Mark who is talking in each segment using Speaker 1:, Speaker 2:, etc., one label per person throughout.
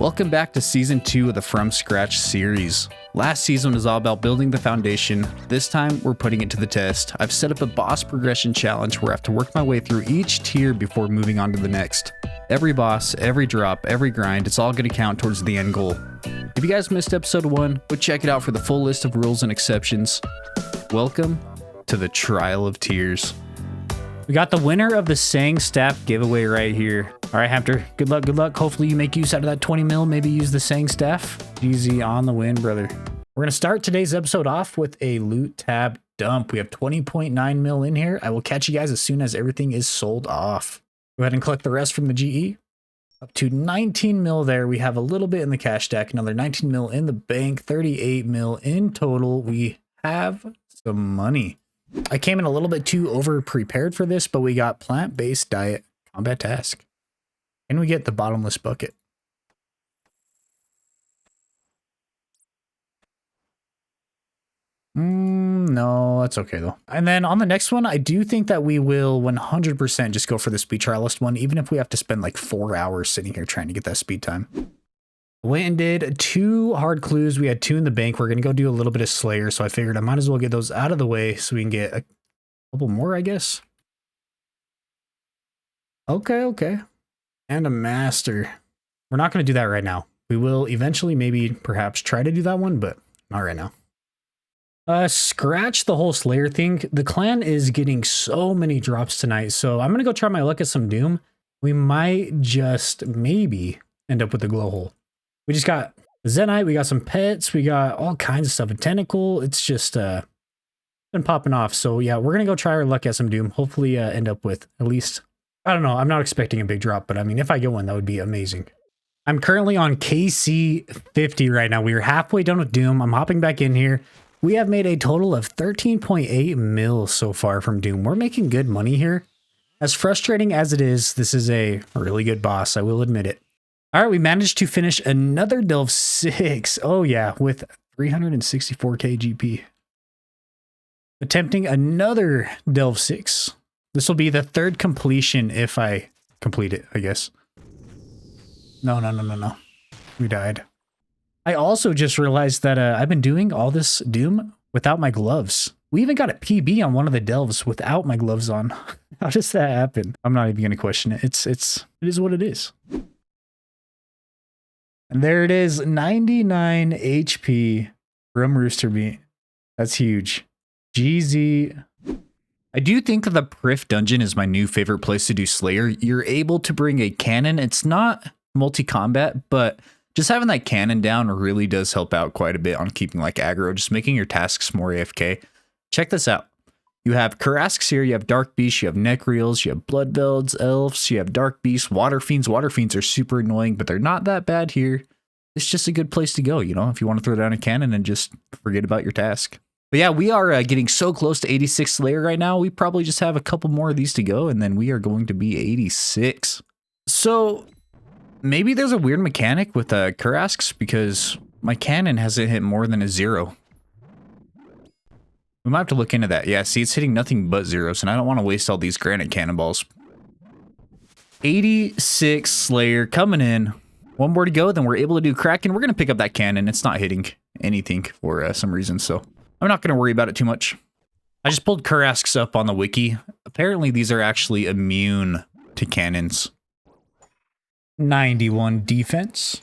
Speaker 1: Welcome back to Season 2 of the From Scratch series. Last season was all about building the foundation. This time, we're putting it to the test. I've set up a boss progression challenge where I have to work my way through each tier before moving on to the next. Every boss, every drop, every grind, it's all going to count towards the end goal. If you guys missed episode 1, go check it out for the full list of rules and exceptions. Welcome to the Trial of Tears. We got the winner of the Sang Staff giveaway right here. All right, Hamter, good luck, good luck. Hopefully you make use out of that 20 mil, maybe use the Sang Staff. Easy on the win, brother. We're gonna start today's episode off with a loot tab dump. We have 20.9 mil in here. I will catch you guys as soon as everything is sold off. Go ahead and collect the rest from the GE. Up to 19 mil there. We have a little bit in the cash stack, another 19 mil in the bank, 38 mil in total. We have some money. I came in a little bit too over prepared for this, but we got plant-based diet combat task. And we get the bottomless bucket. No, that's okay though. And then on the next one, I do think that we will 100% just go for the speed trialist one, even if we have to spend like 4 hours sitting here trying to get that speed time. Went and did 2 hard clues. We had 2 in the bank. We're going to go do a little bit of Slayer. So I figured I might as well get those out of the way so we can get a couple more, I guess. Okay. And a master. We're not going to do that right now. We will eventually maybe perhaps try to do that one, but not right now. Scratch the whole Slayer thing. The clan is getting so many drops tonight. So I'm going to go try my luck at some Doom. We might just maybe end up with the glow hole. We just got Zenite, we got some pets, we got all kinds of stuff. A tentacle, it's just been popping off. So yeah, we're gonna go try our luck at some Doom. Hopefully end up with at least, I don't know, I'm not expecting a big drop, but I mean, if I get one, that would be amazing. I'm currently on KC 50 right now. We are halfway done with Doom. I'm hopping back in here. We have made a total of 13.8 mil so far from Doom. We're making good money here. As frustrating as it is, this is a really good boss, I will admit it. All right, we managed to finish another Delve 6. Oh yeah, with 364k GP. Attempting another Delve 6. This will be the 3rd completion if I complete it, I guess. No. We died. I also just realized that I've been doing all this Doom without my gloves. We even got a PB on one of the Delves without my gloves on. How does that happen? I'm not even gonna question it. It is what it is. And there it is, 99 HP from Rooster Beat. That's huge. GZ. I do think that the Prif dungeon is my new favorite place to do Slayer. You're able to bring a cannon. It's not multi-combat, but just having that cannon down really does help out quite a bit on keeping like aggro, just making your tasks more AFK. Check this out. You have Karasks here, you have Dark Beasts, you have Necreals, you have Blood Velds, Elves, you have Dark Beasts, Water Fiends. Water Fiends are super annoying, but they're not that bad here. It's just a good place to go, you know, if you want to throw down a cannon and just forget about your task. But yeah, we are getting so close to 86 Slayer right now. We probably just have a couple more of these to go, and then we are going to be 86. So maybe there's a weird mechanic with Karasks because my cannon hasn't hit more than a 0. We might have to look into that. Yeah, see, it's hitting nothing but zeros, and I don't want to waste all these granite cannonballs. 86 Slayer coming in. 1 more to go, then we're able to do Kraken. We're going to pick up that cannon. It's not hitting anything for some reason, so I'm not going to worry about it too much. I just pulled Karasks up on the wiki. Apparently, these are actually immune to cannons. 91 defense.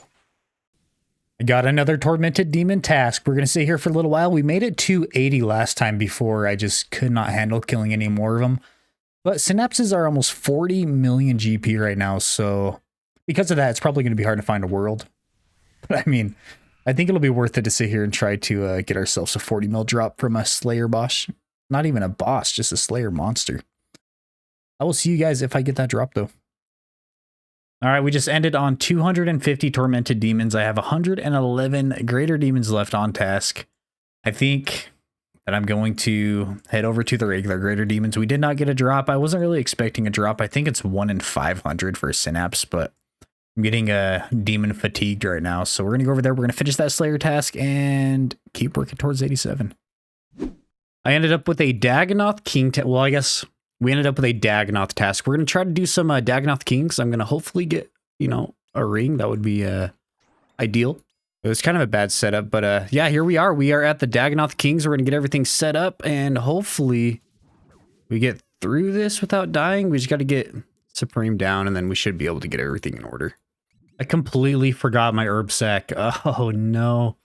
Speaker 1: I got another Tormented Demon task. We're going to stay here for a little while. We made it to 80 last time before I just could not handle killing any more of them. But synapses are almost 40 million GP right now, so because of that, it's probably going to be hard to find a world. But I mean, I think it'll be worth it to sit here and try to get ourselves a 40 mil drop from a Slayer boss. Not even a boss, just a Slayer monster. I will see you guys if I get that drop, though. All right, we just ended on 250 Tormented Demons. I have 111 Greater Demons left on task. I think that I'm going to head over to the regular Greater Demons. We did not get a drop. I wasn't really expecting a drop. I think it's 1 in 500 for a Synapse, but I'm getting demon fatigued right now. So we're going to go over there. We're going to finish that Slayer task and keep working towards 87. I ended up with a Dagannoth King. Well, I guess we ended up with a Dagannoth task. We're going to try to do some Dagannoth Kings. I'm going to hopefully get, you know, a ring. That would be ideal. It was kind of a bad setup, but yeah, here we are. We are at the Dagannoth Kings. We're going to get everything set up, and hopefully we get through this without dying. We just got to get Supreme down, and then we should be able to get everything in order. I completely forgot my herb sack. Oh, no.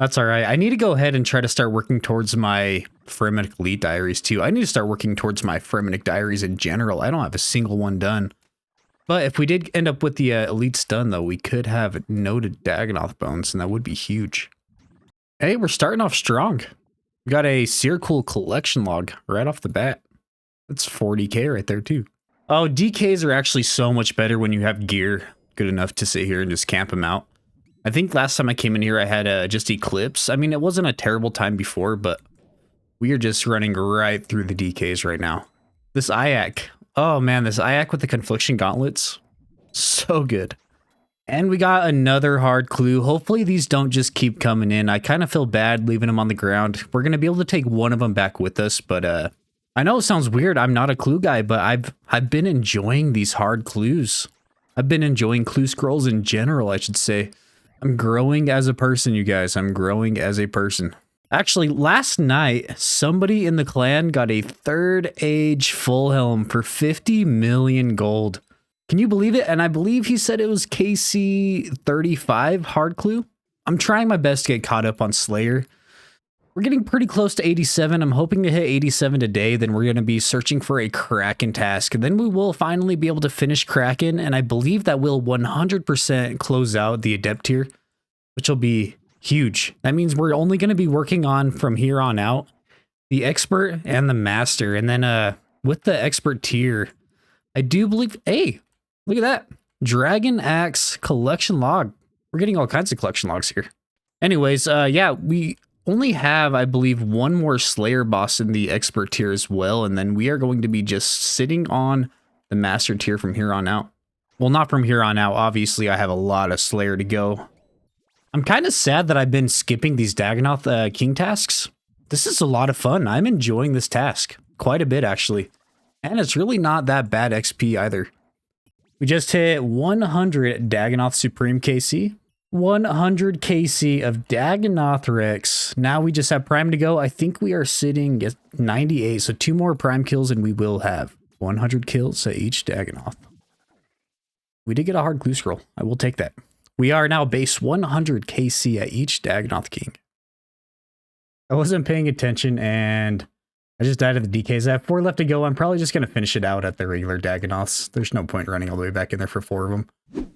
Speaker 1: That's all right. I need to go ahead and try to start working towards my Fremennik Elite diaries, too. I need to start working towards my Fremennik diaries in general. I don't have a single one done. But if we did end up with the elites done, though, we could have noted Dagannoth bones, and that would be huge. Hey, we're starting off strong. We got a Cool collection log right off the bat. That's 40k right there, too. Oh, DKs are actually so much better when you have gear good enough to sit here and just camp them out. I think last time I came in here, I had just Eclipse. I mean, it wasn't a terrible time before, but we are just running right through the DKs right now. This Ayak. Oh, man, this Ayak with the Confliction Gauntlets. So good. And we got another hard clue. Hopefully these don't just keep coming in. I kind of feel bad leaving them on the ground. We're going to be able to take one of them back with us, but I know it sounds weird. I'm not a clue guy, but I've been enjoying these hard clues. I've been enjoying clue scrolls in general, I should say. I'm growing as a person, you guys. I'm growing as a person. Actually, last night, somebody in the clan got a 3rd Age full helm for 50 million gold. Can you believe it? And I believe he said it was KC 35 hard clue. I'm trying my best to get caught up on Slayer. We're getting pretty close to 87. I'm hoping to hit 87 today. Then we're going to be searching for a Kraken task. And then we will finally be able to finish Kraken. And I believe that will 100% close out the Adept tier, which will be huge. That means we're only going to be working on, from here on out, the Expert and the Master. And then with the Expert tier, I do believe... Hey, look at that. Dragon Axe collection log. We're getting all kinds of collection logs here. Anyways, yeah, we only have, I believe, one more Slayer boss in the Expert tier as well, and then we are going to be just sitting on the Master tier from here on out. Well, not from here on out. Obviously, I have a lot of Slayer to go. I'm kind of sad that I've been skipping these Dagannoth King tasks. This is a lot of fun. I'm enjoying this task quite a bit, actually. And it's really not that bad XP either. We just hit 100 Dagannoth Supreme KC. 100 KC of Dagannoth Rex. Now we just have Prime to go. I think we are sitting at 98, so 2 more Prime kills and we will have 100 kills at each Dagannoth. We did get a hard clue scroll. I will take that. We are now base 100 KC at each Dagannoth King. I wasn't paying attention and I just died at the DKs. I have 4 left to go. I'm probably just going to finish it out at the regular Dagannoths. There's no point running all the way back in there for 4 of them.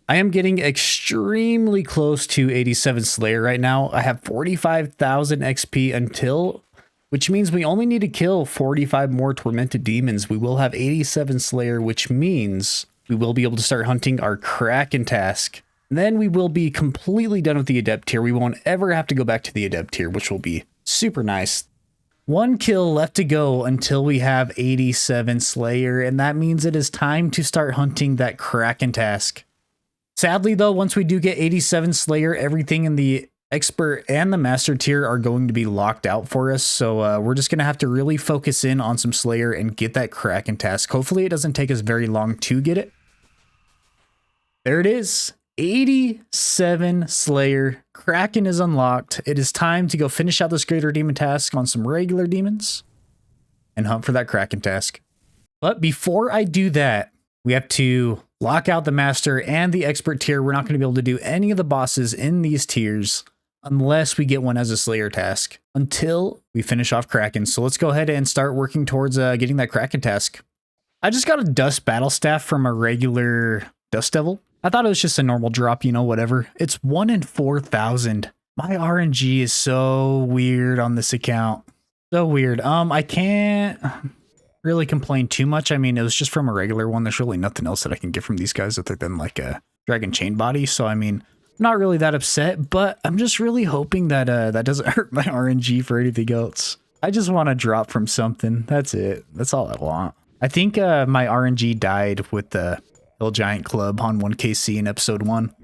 Speaker 1: I am getting extremely close to 87 Slayer right now. I have 45,000 XP until, which means we only need to kill 45 more Tormented Demons. We will have 87 Slayer, which means we will be able to start hunting our Kraken task. Then we will be completely done with the Adept tier. We won't ever have to go back to the Adept tier, which will be super nice. 1 kill left to go until we have 87 Slayer, and that means it is time to start hunting that Kraken task. Sadly, though, once we do get 87 Slayer, everything in the Expert and the Master tier are going to be locked out for us, so we're just going to have to really focus in on some Slayer and get that Kraken task. Hopefully, it doesn't take us very long to get it. There it is. 87 Slayer. Kraken is unlocked. It is time to go finish out this Greater Demon task on some regular demons and hunt for that Kraken task. But before I do that, we have to lock out the Master and the Expert tier. We're not going to be able to do any of the bosses in these tiers unless we get one as a Slayer task until we finish off Kraken. So let's go ahead and start working towards getting that Kraken task. I just got a Dust Battle Staff from a regular Dust Devil. I thought it was just a normal drop, you know, whatever. It's 1 in 4,000. My RNG is so weird on this account. So weird. I can't really complain too much. I mean, it was just from a regular one. There's really nothing else that I can get from these guys other than like a Dragon Chain Body. So, I mean, I'm not really that upset, but I'm just really hoping that that doesn't hurt my RNG for anything else. I just want to drop from something. That's it. That's all I want. I think my RNG died with the Giant Club on 1KC in episode 1.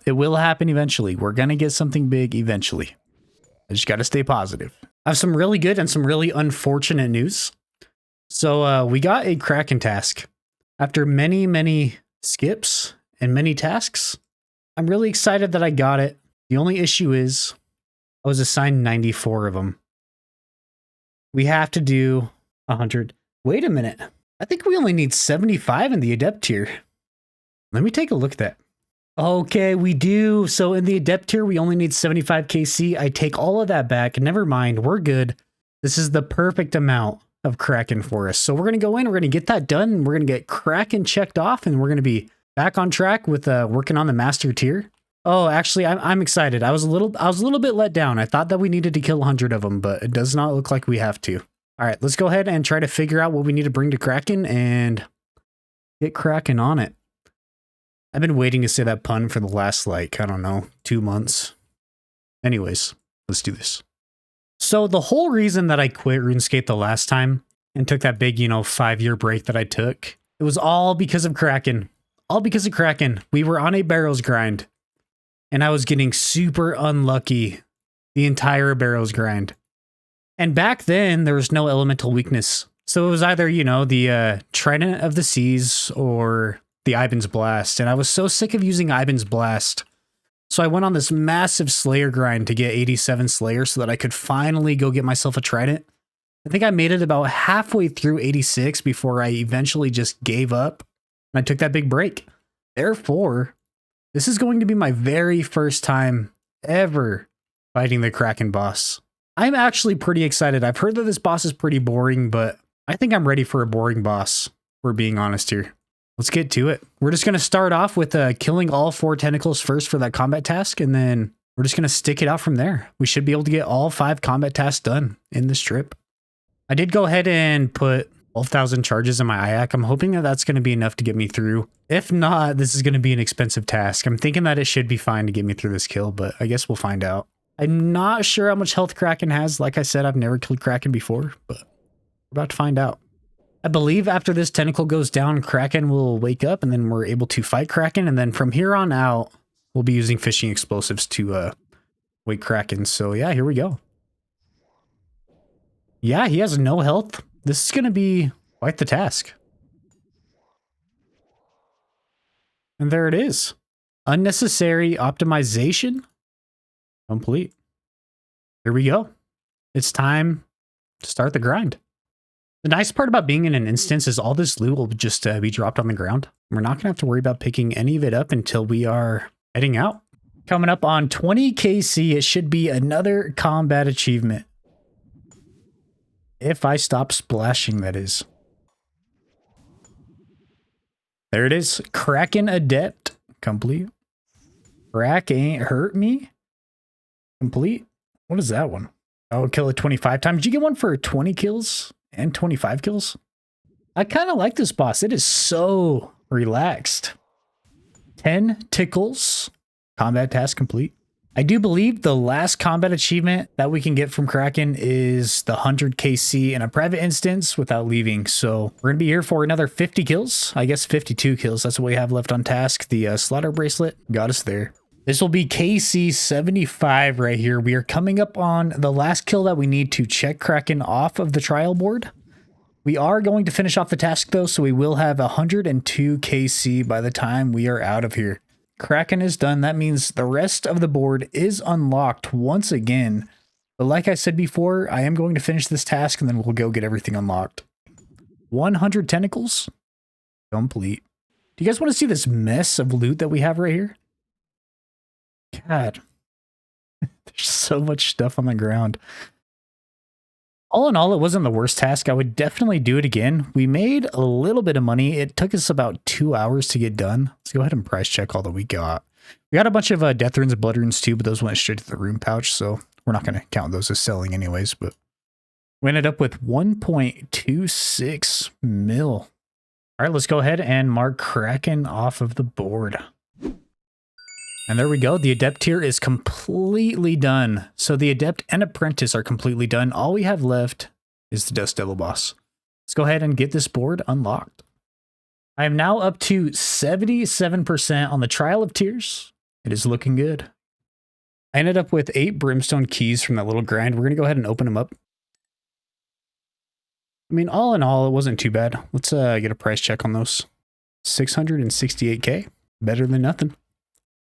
Speaker 1: It will happen eventually. We're gonna get something big eventually. I just gotta stay positive. I have some really good and some really unfortunate news. So we got a Kraken task. After many skips and many tasks, I'm really excited that I got it. The only issue is I was assigned 94 of them. We have to do 100. Wait a minute. I think we only need 75 in the adept tier. Let me take a look at that. Okay, we do. So in the adept tier, we only need 75 KC. I take all of that back. Never mind. We're good. This is the perfect amount of Kraken for us. So we're going to go in. We're going to get that done. And we're going to get Kraken checked off. And we're going to be back on track with working on the master tier. Oh, actually, I'm excited. I was a little bit let down. I thought that we needed to kill 100 of them, but it does not look like we have to. All right, let's go ahead and try to figure out what we need to bring to Kraken and get Kraken on it. I've been waiting to say that pun for the last, like, I don't know, 2 months. Anyways, let's do this. So the whole reason that I quit RuneScape the last time and took that big, 5-year break that I took, it was all because of Kraken. All because of Kraken. We were on a barrels grind. And I was getting super unlucky the entire barrels grind. And back then, there was no elemental weakness. So it was either, the Trident of the Seas or the Ivan's Blast. And I was so sick of using Ivan's Blast. So I went on this massive Slayer grind to get 87 Slayer so that I could finally go get myself a Trident. I think I made it about halfway through 86 before I eventually just gave up. And I took that big break. Therefore, this is going to be my very first time ever fighting the Kraken boss. I'm actually pretty excited. I've heard that this boss is pretty boring, but I think I'm ready for a boring boss, if we're being honest here. Let's get to it. We're just going to start off with killing all 4 tentacles first for that combat task, and then we're just going to stick it out from there. We should be able to get all 5 combat tasks done in this trip. I did go ahead and put 12,000 charges in my IAC. I'm hoping that that's going to be enough to get me through. If not, this is going to be an expensive task. I'm thinking that it should be fine to get me through this kill, but I guess we'll find out. I'm not sure how much health Kraken has. Like I said, I've never killed Kraken before, but we're about to find out. I believe after this tentacle goes down, Kraken will wake up and then we're able to fight Kraken. And then from here on out, we'll be using fishing explosives to wake Kraken. So yeah, here we go. Yeah, he has no health. This is going to be quite the task. And there it is. Unnecessary optimization complete. Here we go. It's time to start the grind. The nice part about being in an instance is all this loot will just be dropped on the ground. We're not going to have to worry about picking any of it up until we are heading out. Coming up on 20 KC, it should be another combat achievement. If I stop splashing, that is. There it is. Kraken Adept. Complete. Crack ain't hurt me. Complete. What is that one? Oh, kill it 25 times. Did you get one for 20 kills and 25 kills? I kind of like this boss. It is so relaxed. 10 tickles. Combat task complete. I do believe the last combat achievement that we can get from Kraken is the 100 KC in a private instance without leaving. So we're going to be here for another 50 kills. I guess 52 kills. That's what we have left on task. The slaughter bracelet got us there. This will be KC 75 right here. We are coming up on the last kill that we need to check Kraken off of the trial board. We are going to finish off the task though, so we will have 102 KC by the time we are out of here. Kraken is done. That means the rest of the board is unlocked once again. But like I said before, I am going to finish this task and then we'll go get everything unlocked. 100 tentacles complete. Do you guys want to see this mess of loot that we have right here? God, there's so much stuff on the ground. All in all, it wasn't the worst task. I would definitely do it again. We made a little bit of money. It took us about 2 hours to get done. Let's go ahead and price check all that we got. We got a bunch of death runes and blood runes too, but those went straight to the rune pouch, so we're not going to count those as selling anyways. But we ended up with 1.26 mil. All right, let's go ahead and mark Kraken off of the board. And there we go. The Adept tier is completely done. So the Adept and Apprentice are completely done. All we have left is the Dust Devil boss. Let's go ahead and get this board unlocked. I am now up to 77% on the Trial of Tears. It is looking good. I ended up with 8 Brimstone keys from that little grind. We're going to go ahead and open them up. I mean, all in all, it wasn't too bad. Let's get a price check on those. 668K. Better than nothing.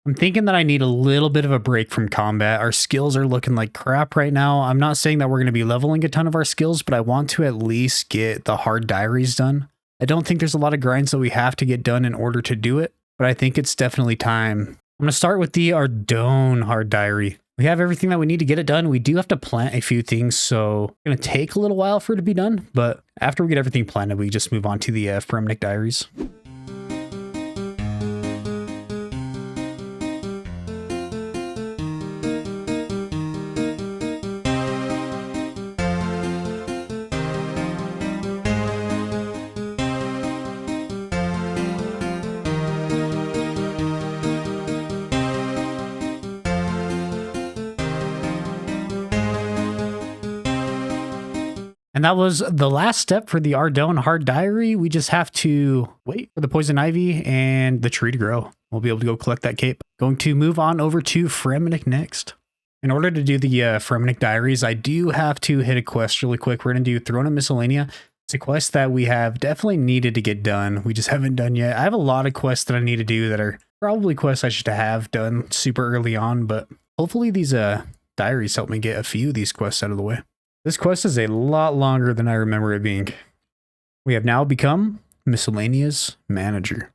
Speaker 1: I'm thinking that I need a little bit of a break from combat. Our skills are looking like crap right now. I'm not saying that we're going to be leveling a ton of our skills, but I want to at least get the hard diaries done. I don't think there's a lot of grinds that we have to get done in order to do it, but I think it's definitely time. I'm going to start with the Ardone hard diary. We have everything that we need to get it done. We do have to plant a few things, so it's going to take a little while for it to be done, but after we get everything planted, we just move on to the Fremnik diaries. And that was the last step for the Ardone hard diary. We just have to wait for the poison ivy and the tree to grow. We'll be able to go collect that cape. Going to move on over to Fremnik next. In order to do the Fremnik diaries, I do have to hit a quest really quick. We're going to do Throne of Miscellanea. It's a quest that we have definitely needed to get done. We just haven't done yet. I have a lot of quests that I need to do that are probably quests I should have done super early on, but hopefully these diaries help me get a few of these quests out of the way. This quest is a lot longer than I remember it being. We have now become Miscellaneous Manager.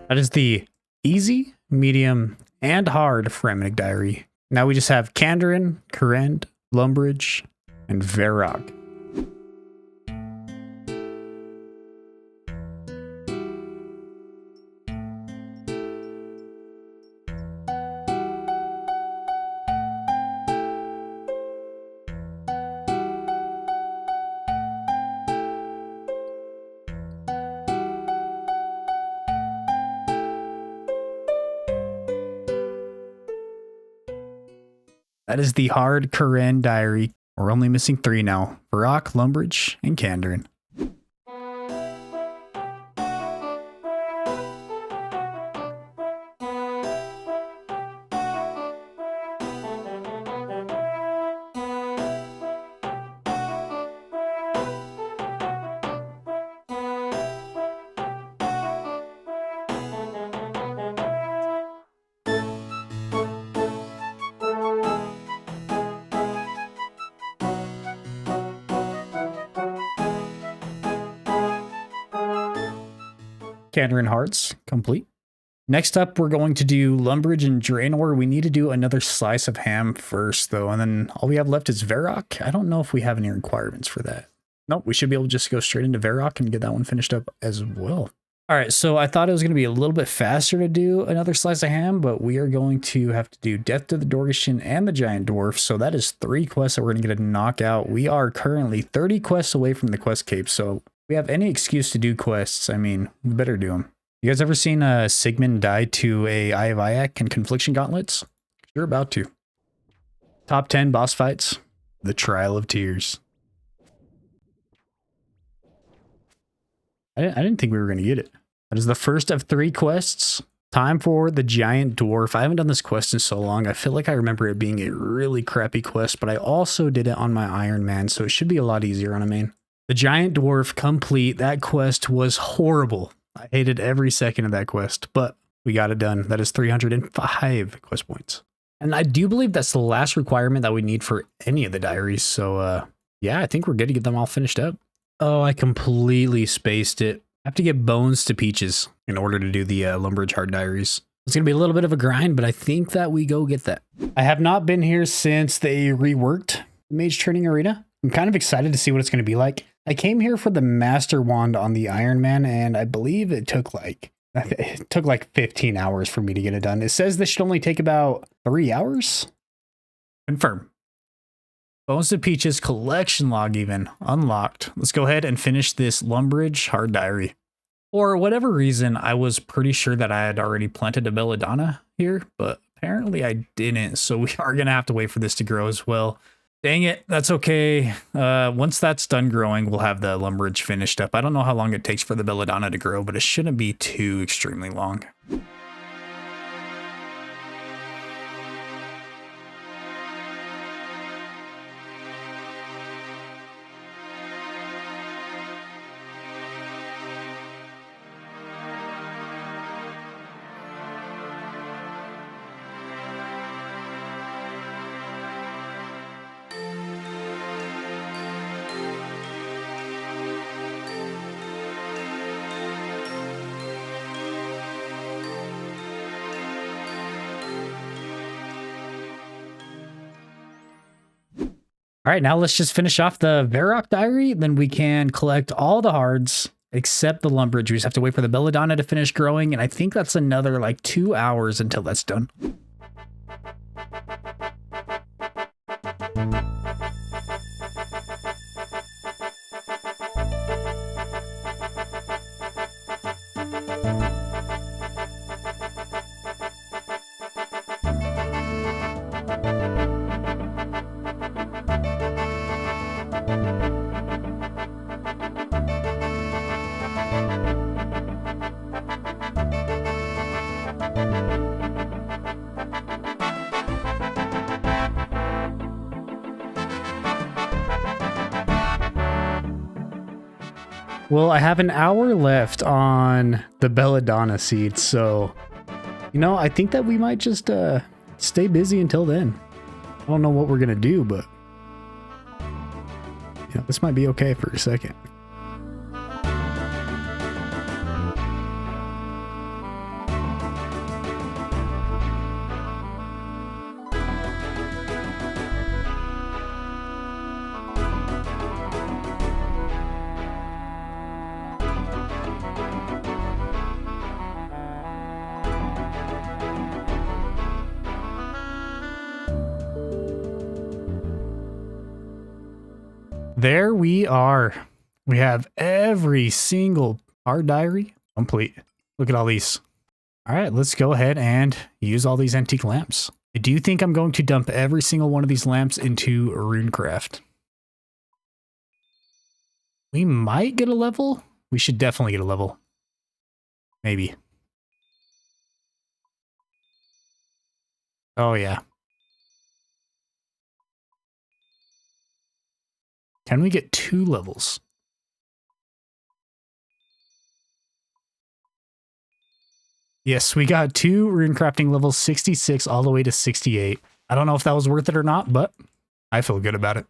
Speaker 1: That is the easy, medium, and hard Fremnik diary. Now we just have Kandarin, Kurend, Lumbridge, and Varrock. That is the hard Kurend diary. We're only missing 3 now. Varrock, Lumbridge, and Kandarin. Kandarin hearts, complete. Next up, we're going to do Lumbridge and Draenor. We need to do another slice of ham first, though, and then all we have left is Varrock. I don't know if we have any requirements for that. Nope, we should be able to just go straight into Varrock and get that one finished up as well. All right, so I thought it was going to be a little bit faster to do another slice of ham, but we are going to have to do Death to the Dorgishin and the Giant Dwarf, so that is 3 quests that we're going to get to knock out. We are currently 30 quests away from the quest cape, so if we have any excuse to do quests, I mean, we better do them. You guys ever seen Sigmund die to a Eye of Yak and Confliction Gauntlets? You're about to. Top 10 boss fights. The Trial of Tears. I didn't think we were going to get it. That is the first of 3 quests. Time for the Giant Dwarf. I haven't done this quest in so long. I feel like I remember it being a really crappy quest, but I also did it on my Iron Man, so it should be a lot easier on a main. The Giant Dwarf complete. That quest was horrible. I hated every second of that quest, but we got it done. That is 305 quest points. And I do believe that's the last requirement that we need for any of the diaries. So yeah, I think we're good to get them all finished up. Oh, I completely spaced it. I have to get bones to Peaches in order to do the Lumbridge hard diaries. It's going to be a little bit of a grind, but I think that we go get that. I have not been here since they reworked the Mage Training Arena. I'm kind of excited to see what it's going to be like. I came here for the Master Wand on the Iron Man, and I believe it took like 15 hours for me to get it done. It says this should only take about 3 hours. Confirm. Bones to Peaches collection log even unlocked. Let's go ahead and finish this Lumbridge hard diary. For whatever reason, I was pretty sure that I had already planted a belladonna here, but apparently I didn't. So we are going to have to wait for this to grow as well. Dang it. That's okay. Once that's done growing, we'll have the Lumbridge finished up. I don't know how long it takes for the belladonna to grow, but it shouldn't be too extremely long. All right, now let's just finish off the Varrock diary. Then we can collect all the hards except the Lumbridge. We just have to wait for the belladonna to finish growing. And I think that's another like 2 hours until that's done. Well, I have an hour left on the belladonna seed, so, you know, I think that we might just stay busy until then. I don't know what we're going to do, but yeah, this might be okay for a second. There we are. We have every single hard diary complete. Look at all these. All right, let's go ahead and use all these antique lamps. I do think I'm going to dump every single one of these lamps into RuneCraft. We might get a level. We should definitely get a level. Maybe. Oh, yeah. Can we get 2 levels? Yes, we got 2 runecrafting levels, 66 all the way to 68. I don't know if that was worth it or not, but I feel good about it.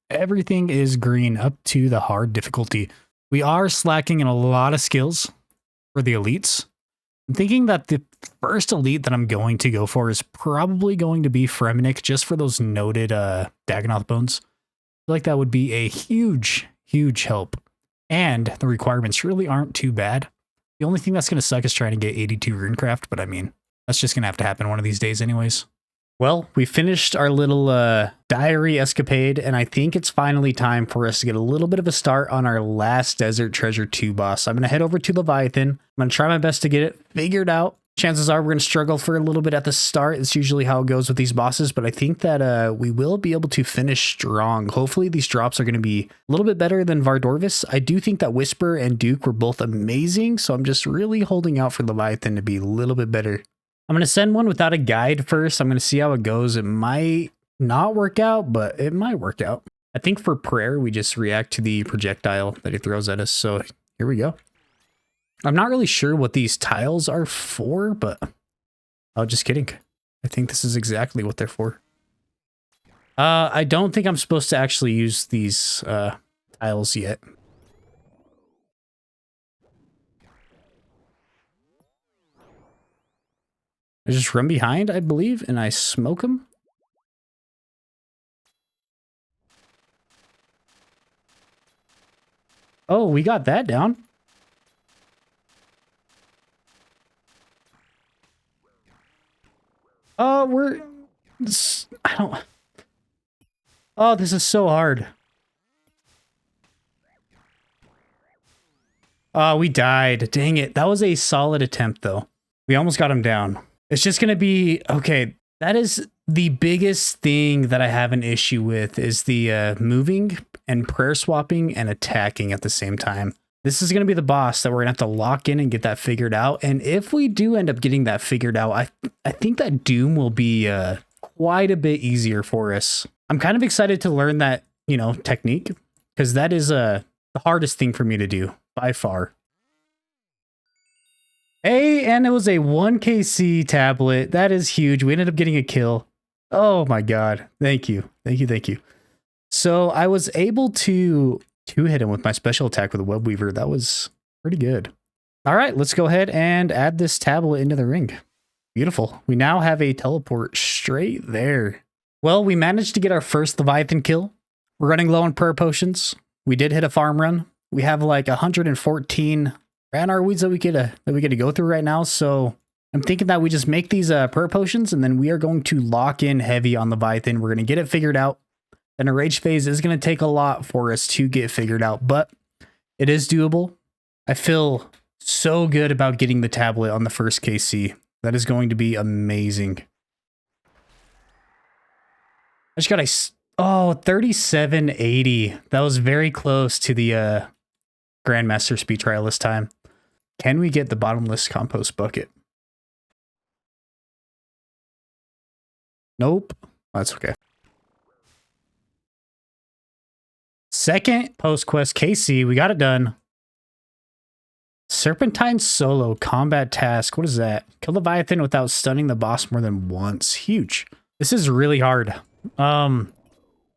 Speaker 1: Everything is green up to the hard difficulty. We are slacking in a lot of skills for the elites. I'm thinking that the first elite that I'm going to go for is probably going to be Fremenic, just for those noted Dagannoth bones. I feel like that would be a huge, huge help. And the requirements really aren't too bad. The only thing that's going to suck is trying to get 82 runecraft, but I mean, that's just going to have to happen one of these days anyways. Well, we finished our little diary escapade, and I think it's finally time for us to get a little bit of a start on our last Desert Treasure 2 boss. I'm going to head over to Leviathan. I'm going to try my best to get it figured out. Chances are we're going to struggle for a little bit at the start. It's usually how it goes with these bosses, but I think that we will be able to finish strong. Hopefully these drops are going to be a little bit better than Vardorvis. I do think that Whisper and Duke were both amazing, so I'm just really holding out for Leviathan to be a little bit better. I'm going to send one without a guide first. I'm going to see how it goes. It might not work out, but it might work out. I think for prayer, we just react to the projectile that he throws at us. So here we go. I'm not really sure what these tiles are for, but oh, just kidding. I think this is exactly what they're for. I don't think I'm supposed to actually use these tiles yet. I just run behind, I believe, and I smoke them. Oh, we got that down. I don't... Oh, this is so hard. Oh, we died. Dang it. That was a solid attempt, though. We almost got him down. It's just going to be... Okay, that is the biggest thing that I have an issue with is the moving and prayer swapping and attacking at the same time. This is going to be the boss that we're going to have to lock in and get that figured out. And if we do end up getting that figured out, I think that Doom will be quite a bit easier for us. I'm kind of excited to learn that, you know, technique, because that is the hardest thing for me to do by far. Hey, and it was a 1KC tablet. That is huge. We ended up getting a kill. Oh my god. Thank you. Thank you. Thank you. So I was able to hit him with my special attack with a web weaver. That was pretty good. All right, let's go ahead and add this tablet into the ring. Beautiful. We now have a teleport straight there. Well, we managed to get our first Leviathan kill. We're running low on prayer potions. We did hit a farm run. We have like 114 Ranar weeds that we get to go through right now. So I'm thinking that we just make these prayer potions, and then we are going to lock in heavy on Leviathan. We're going to get it figured out. And a rage phase is going to take a lot for us to get figured out, but it is doable. I feel so good about getting the tablet on the first KC. That is going to be amazing. I just got a 3780. That was very close to the Grandmaster speed trial this time. Can we get the bottomless compost bucket? Nope. That's okay. Second post-quest KC, we got it done. Serpentine solo combat task. What is that? Kill Leviathan without stunning the boss more than once. Huge. This is really hard.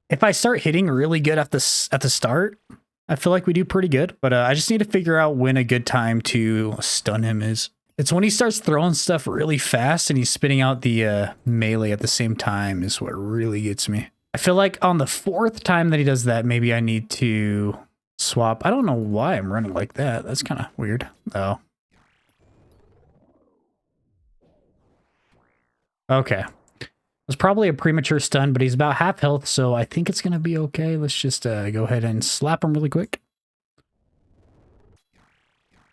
Speaker 1: If I start hitting really good at the start, I feel like we do pretty good, but I just need to figure out when a good time to stun him is. It's when he starts throwing stuff really fast and he's spitting out the melee at the same time is what really gets me. I feel like on the fourth time that he does that, maybe I need to swap. I don't know why I'm running like that. That's kind of weird. Oh. Okay. It was probably a premature stun, but he's about half health, so I think it's going to be okay. Let's just go ahead and slap him really quick.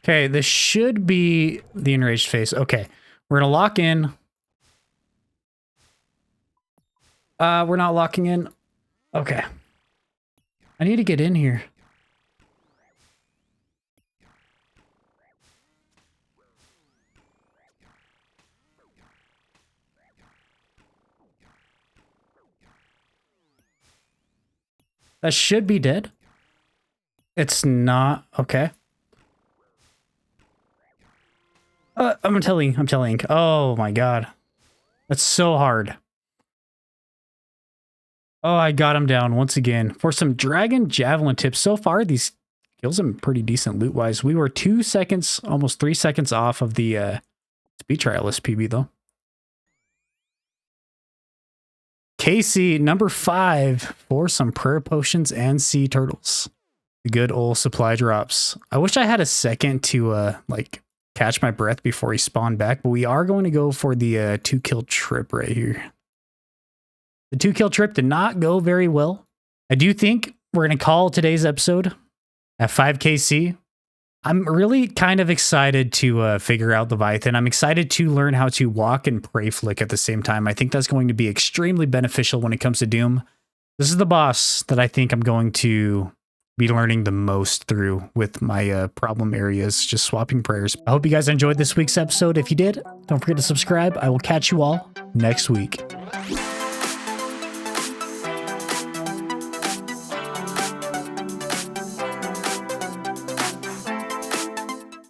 Speaker 1: Okay, this should be the enraged face. Okay, we're going to lock in. We're not locking in. Okay. I need to get in here. That should be dead. It's not. Okay. I'm telling. Oh my god. That's so hard. Oh, I got him down once again. For some Dragon Javelin tips, so far these kills him pretty decent loot-wise. We were 2 seconds, almost 3 seconds off of the speed trialist PB, though. KC, number 5, for some prayer potions and sea turtles. The good old supply drops. I wish I had a second to, like, catch my breath before he spawned back, but we are going to go for the 2-kill trip right here. The 2-kill trip did not go very well. I do think we're going to call today's episode at 5KC. I'm really kind of excited to figure out Leviathan. I'm excited to learn how to walk and pray flick at the same time. I think that's going to be extremely beneficial when it comes to Doom. This is the boss that I think I'm going to be learning the most through with my problem areas, just swapping prayers. I hope you guys enjoyed this week's episode. If you did, don't forget to subscribe. I will catch you all next week.